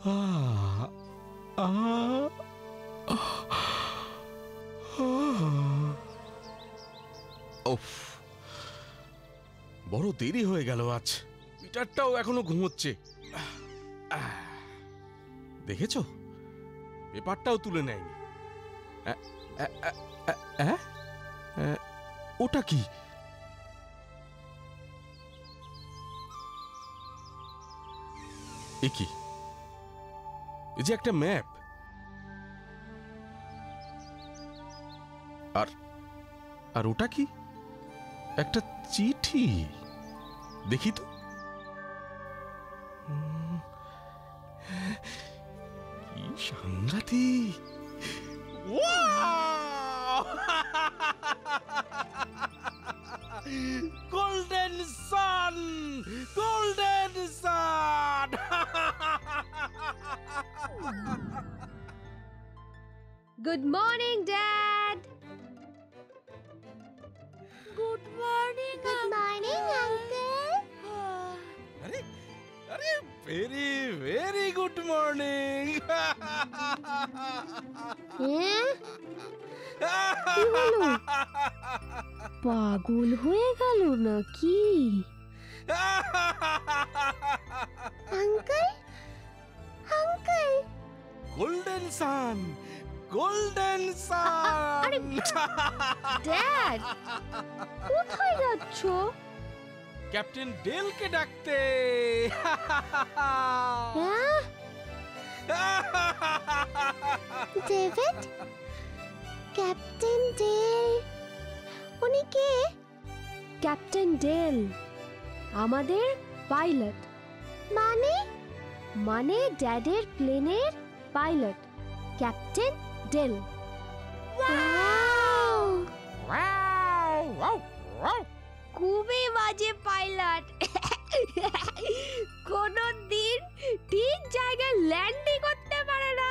বড় দেরি হয়ে গেল আজ। পিটারটাও এখনো ঘুমোচ্ছে। দেখেছো, পেপারটাও তুলে নেয়নি। ওটা কি? এ কি? এই যে একটা ম্যাপ, আর আর ওটা কি? একটা চিঠি। দেখি তো। কি সাংঘাতিক! গোল্ডেন সান, গোল্ডেন সান! Good morning, Dad. Good morning, Good morning, Uncle. আরে আরে, ভেরি ভেরি গুড মর্নিং। পাগল হয়ে গেল নাকি? Uncle? Uncle? গোল্ডেন সান, গোল্ডেন সান! Dad, কোথায় যাচ্ছ? ক্যাপ্টেন ডেলকে ডাকতে। হ্যাঁ? David? Captain Dale? উনি কে? ক্যাপ্টেন ডেল আমাদের পাইলট। মানে ড্যাডের প্লেনের পাইলট, ক্যাপ্টেন ডেল। খুবই বাজে পাইলট। কোনো দিন ঠিক জায়গায় ল্যান্ডিং করতে পারে না।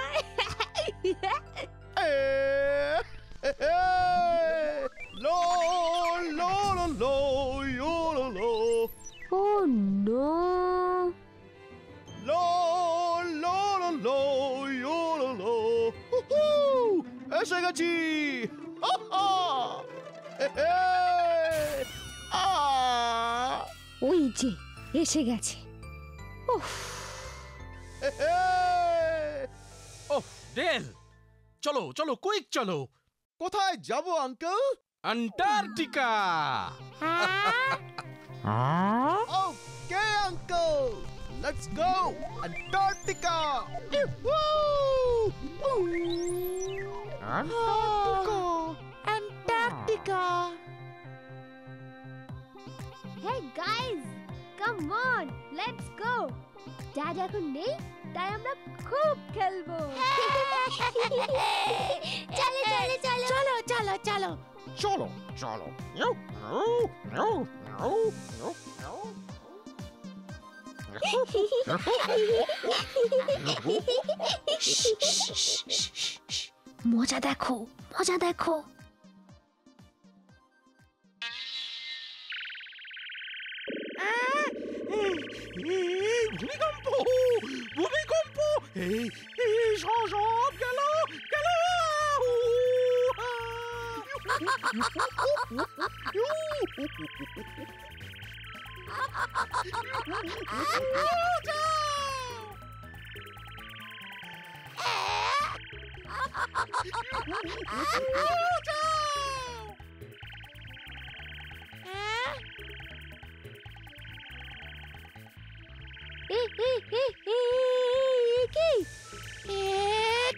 লো লো লো লো লো লো ও নো! লো লো লো লো লো লো, এসে গেছি। ওই যে এসে গেছে। ওহ ডেল, চলো চলো, কুইক চলো। কোথায় যাব uncle? Antarctica. Okay uncle, let's go Antarctica. Antarctica. Hey guys, come on, let's go. Dad এখন নেই, তাই আমরা খুব খেলবো। চলো চলো চলো Chalo, chalo, chalo. চলো চলো। মজা দেখো, মজা দেখো। ভূমিকম্প, ভূমিকম্প! সব গেল গেল।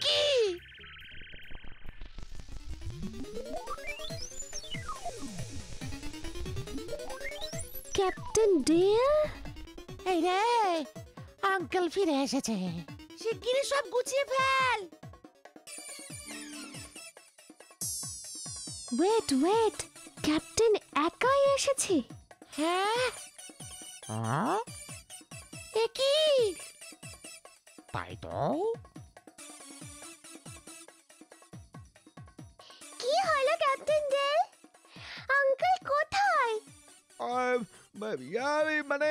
কি? Captain Dale? এই রে, আঙ্কেল ফিরে এসেছে। শিগগিরই সব গুছিয়ে ফেল। ওয়েট, ক্যাপ্টেন একাই এসেছে? হ্যাঁ? এ কি? তাই তো। কি হলো ক্যাপ্টেন ডেল? আঙ্কেল কোথায়? মানে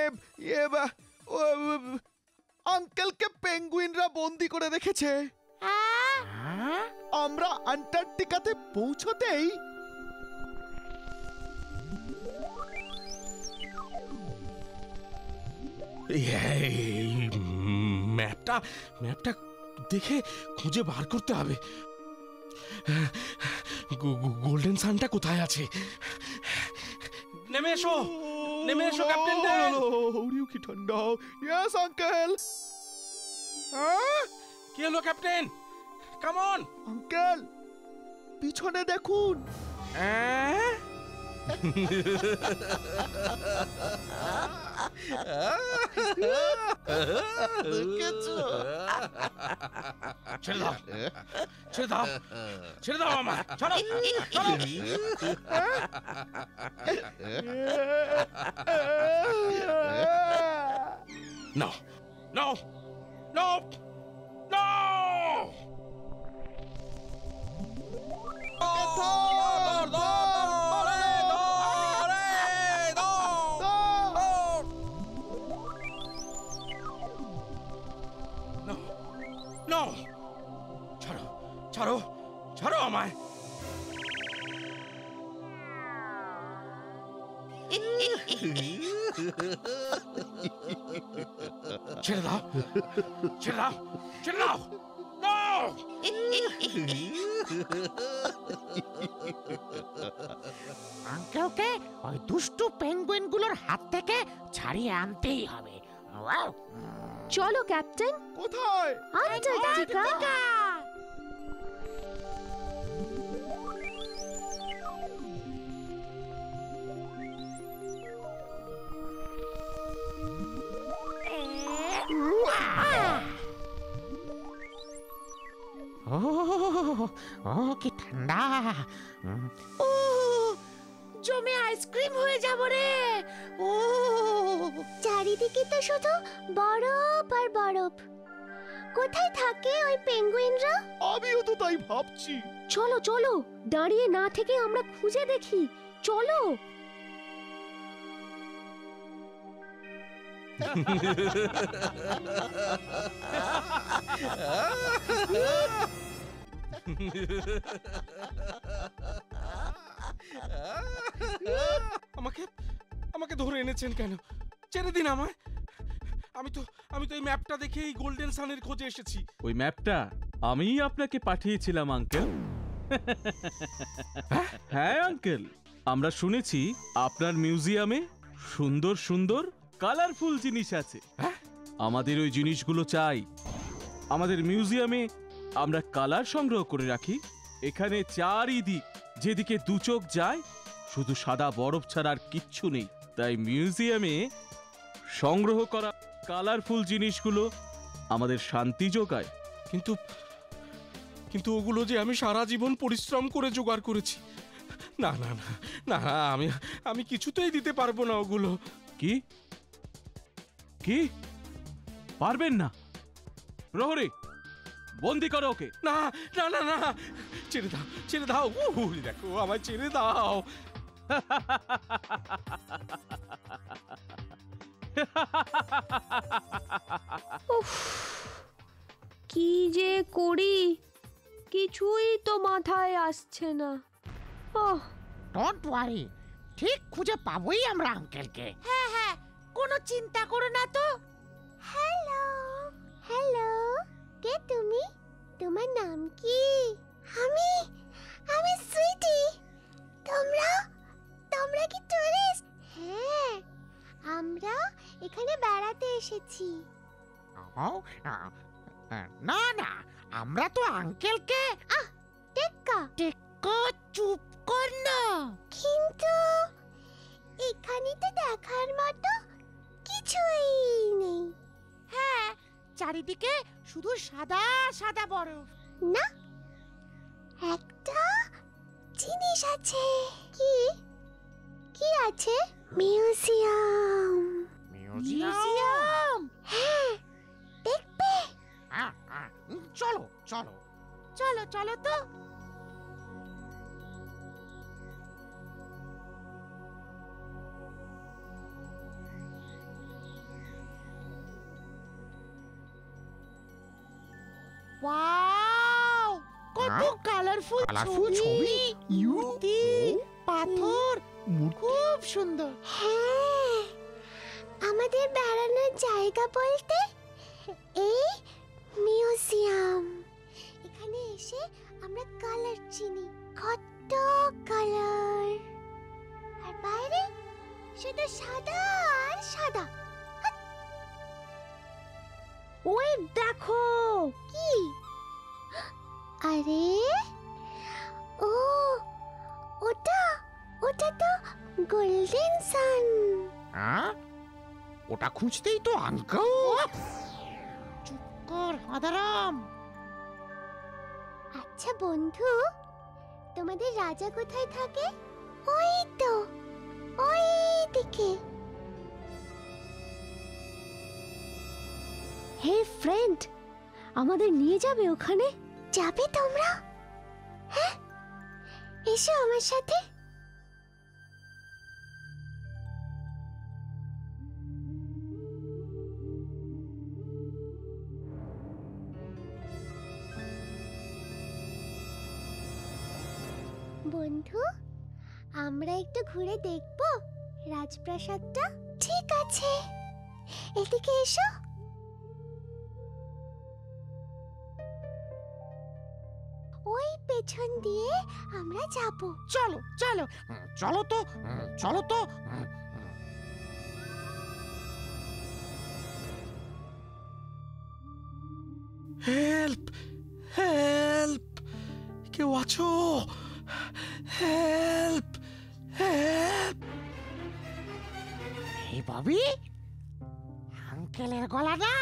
আঙ্কেলকে পেঙ্গুইনরা বন্দি করে রেখেছে। আমরা অ্যান্টার্কটিকাতে পৌঁছতেই এই ম্যাপটা ম্যাপটা দেখে খুঁজে বার করতে হবে। গোল্ডেন সানটা কোথায় আছে? নেমে এসো, নেমে এসো ক্যাপ্টেন ডেল। ওরিও কি ঠান্ডা। Yes uncle. কি হলো ক্যাপ্টেন? কাম অন আঙ্কেল, পিছনে দেখুন। ছেড়ে দাও, ছেড়ে দাও, ছেড়ে দাও আমার, ছাড়ো, ছাড়ো। No, no, no, no! No! ছাড়ো, ছাড়ো, ছাড়ো আমায়। ছেড়ে দাও, ছেড়ে দাও, ছেড়ে দাও। No! আঙ্কেলকে ওই দুষ্টু পেঙ্গুইনগুলোর হাত থেকে ছাড়িয়ে আনতেই হবে। চলো ক্যাপ্টেন, কোথায়? আন্টার্কটিকা। ও ও কি ঠান্ডা। ও জমে আইসক্রিম হয়ে যাব রে। ও চারিদিকে তো শুধু বরফ আর বরফ। কোথায় থাকে ওই পেঙ্গুইনরা? আমিও তো তাই ভাবছি। চলো চলো, দাঁড়িয়ে না থেকে আমরা খুঁজে দেখি। চলো। আমাকে আমাকে ধরে এনেছেন কেন? ছেড়ে দিন আমায়। আমি তো এই ম্যাপটা দেখে এই গোল্ডেন সানের খোঁজে এসেছি। ওই ম্যাপটা আমিই আপনাকে পাঠিয়েছিলাম আঙ্কেল। হ্যাঁ আঙ্কেল, আমরা শুনেছি আপনার মিউজিয়ামে সুন্দর সুন্দর কালারফুল জিনিস আছে। আমাদের ওই জিনিসগুলো চাই। আমাদের মিউজিয়ামে আমরা কালার সংগ্রহ করে রাখি। এখানে চারিদিক যেদিকে দু চোখ যায় শুধু সাদা বরফ ছাড়া আর কিচ্ছু নেই। তাই মিউজিয়ামে সংগ্রহ করা কালারফুল জিনিসগুলো আমাদের শান্তি যোগায়। কিন্তু কিন্তু ওগুলো যে আমি সারা জীবন পরিশ্রম করে জোগাড় করেছি। না না না না, আমি কিছুতেই দিতে পারবো না ওগুলো। কি কি পারবেন না? প্রহরী, বন্দি করো ওকে। না না না না, ছেড়ে দাও, ছেড়ে দাও। দেখো আমায় ছেড়ে দাও। কি যে করি, কিছুই তো মাথায় আসছে না। ওহ, ডোন্ট ওয়ারি, ঠিক খুঁজে পাবোই আমরা আঙ্কেলকে। হ্যাঁ হ্যাঁ, কোনো চিন্তা করো না তো। হ্যালো হ্যালো, কে তুমি? তোমার নাম কি? আমি আমি সুইটি। তোমরা তোমরা কি টুরিস্ট? হ্যাঁ, আমরা এখানে বেড়াতে এসেছি। না না, আমরা তো আঙ্কেলকে। টেক্কা, টেক্কা চুপ কর না। কিন্তু এখানে তো দেখার মতো কিছুই নেই। হ্যাঁ, চারিদিকে শুধু সাদা সাদা বরফ। না, একটা জিনিস আছে। কি কি আছে? মিউজিয়াম। মিউজিয়াম? হ্যাঁ, দেখবে? চলো চলো চলো চলো তো। কত কালারফুল ছবি, মূর্তি, পাথর, খুব সুন্দর। হ্যাঁ, আমাদের বেড়ানোর জায়গা বলতে এই মিউজিয়াম। এখানে এসে আমরা কালার চিনি, কত কালার। আর বাইরে শুধু সাদা আর সাদা। ওই দেখো, কি? আরে ও, ওটা ওটা তো গোল্ডেন সান। হ্যাঁ, ওটা খুঁজতেই তো আঙ্কেল। চুপ কর আদারাম। আচ্ছা বন্ধু, তোমাদের রাজা কোথায় থাকে? ওই তো, ওই দিকে। হে ফ্রেন্ড, আমাদের নিয়ে যাবে ওখানে? যাবে তোমরা? হ্যাঁ, এসো আমার সাথে। বন্ধু, আমরা একটু ঘুরে দেখবো রাজপ্রাসাদটা? ঠিক আছে, এদিকে এসো। ওই পেছন দিয়ে আমরা যাব। চলো চলো চলো তো, চলো তো। হেল্প, হেল্প, কেউ আছো? Help, help. এই ববি, আঙ্কেলের গলা না।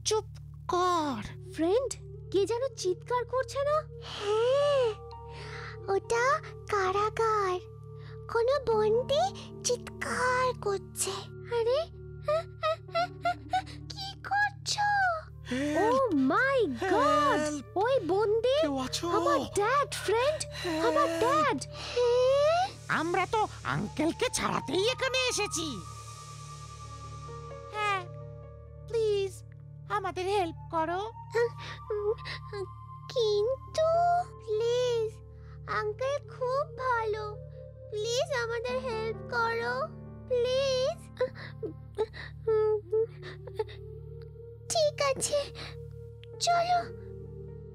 চুপ কর। ফ্রেন্ড, কে যেন চিৎকার করছে না? হ্যাঁ, ওটা কারাগার। কোনো বন্দি চিৎকার করছে। আরে কি করছো? ও মাই গড, হেল্প, ওই বন্দি কেউ আছো? আমার ড্যাড। ফ্রেন্ড, আমার ড্যাড। আমরা তো আঙ্কেলকে ছাড়াতেই এখানে এসেছি। হ্যাঁ, প্লিজ আমাদের হেল্প করো। কিন্তু প্লিজ, আঙ্কেল খুব ভালো, প্লিজ আমাদের হেল্প করো প্লিজ। ঠিক আছে, চলো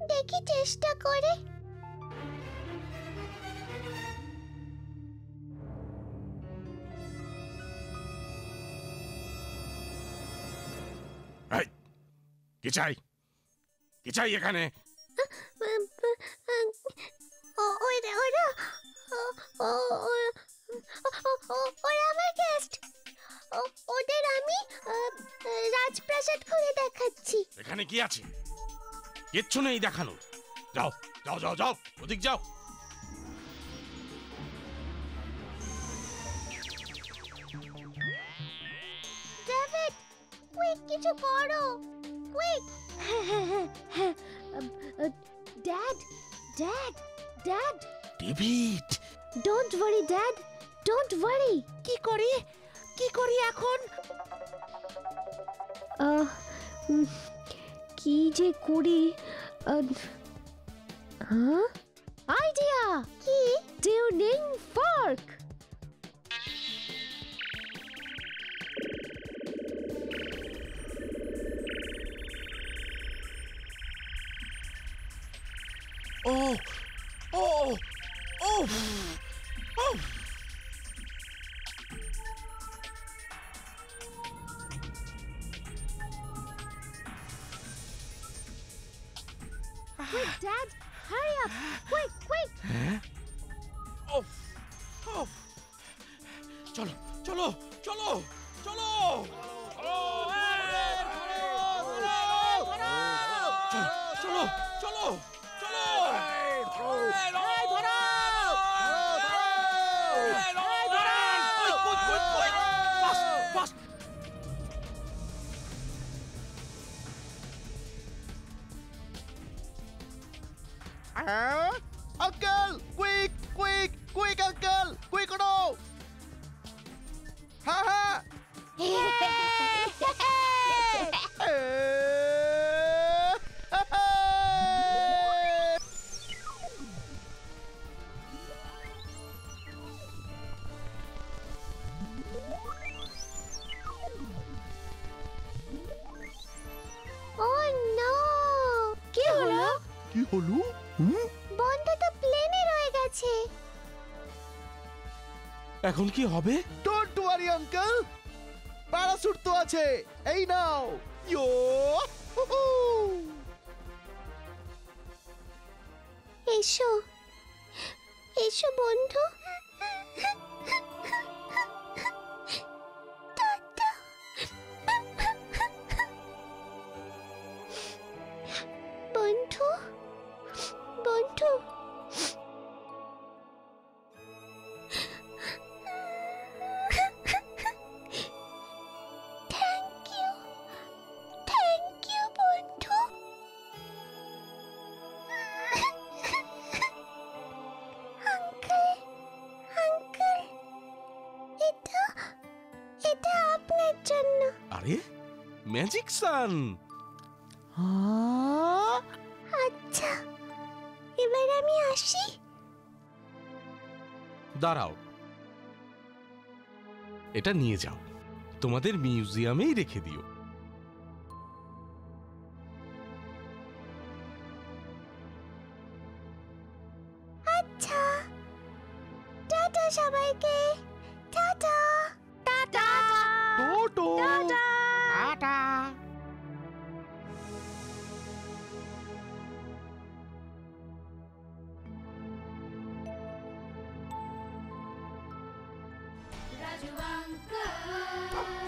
দেখি চেষ্টা করে। কি চাই? কি চাই এখানে? ওরা আমার গেস্ট। ওদের আমি রাজপ্রাসাদ ঘুরে দেখাচ্ছি। এখানে কি আছে? কিচ্ছু নেই দেখানো। যাও যাও যাও যাও, ওদিক যাও। ডেভিড, কুইক কিছু করো, quick. Dad, dad, dad, David, don't worry dad, don't worry. কি করি, কি করি এখন? কি যে করি? আইডিয়া! কি? Tuning fork. Oh! Oh! Oh! Oh! Quick, Dad! Hurry up! Quick, quick! Oh! Oh! চলো চলো চলো চলো চলো চলো চলো uncle, quick quick quick uncle, quick করো। হ্যাঁ হ্যাঁ। বলু বন্ধু তো প্লেনে রয়ে গেছে। এখন কি হবে? ডোন্ট ওয়ারি আঙ্কেল, প্যারাসুট তো আছে, এই নাও। ইয়ো হুহু। এসো এসো বন্ধু। টাটা। বন্ধু বন্ধু থ্যাংক ইউ বন্ধু। আঙ্কেল আঙ্কেল, এটা এটা আপনার জন্য। আরে ম্যাজিক সান! আচ্ছা, এবার আমি আসি। দাঁড়াও, এটা নিয়ে যাও, তোমাদের মিউজিয়ামেই রেখে দিও। আচ্ছা, টাটা সবাইকে। টাটা টাটা টোটো টাটা। Raju uncle.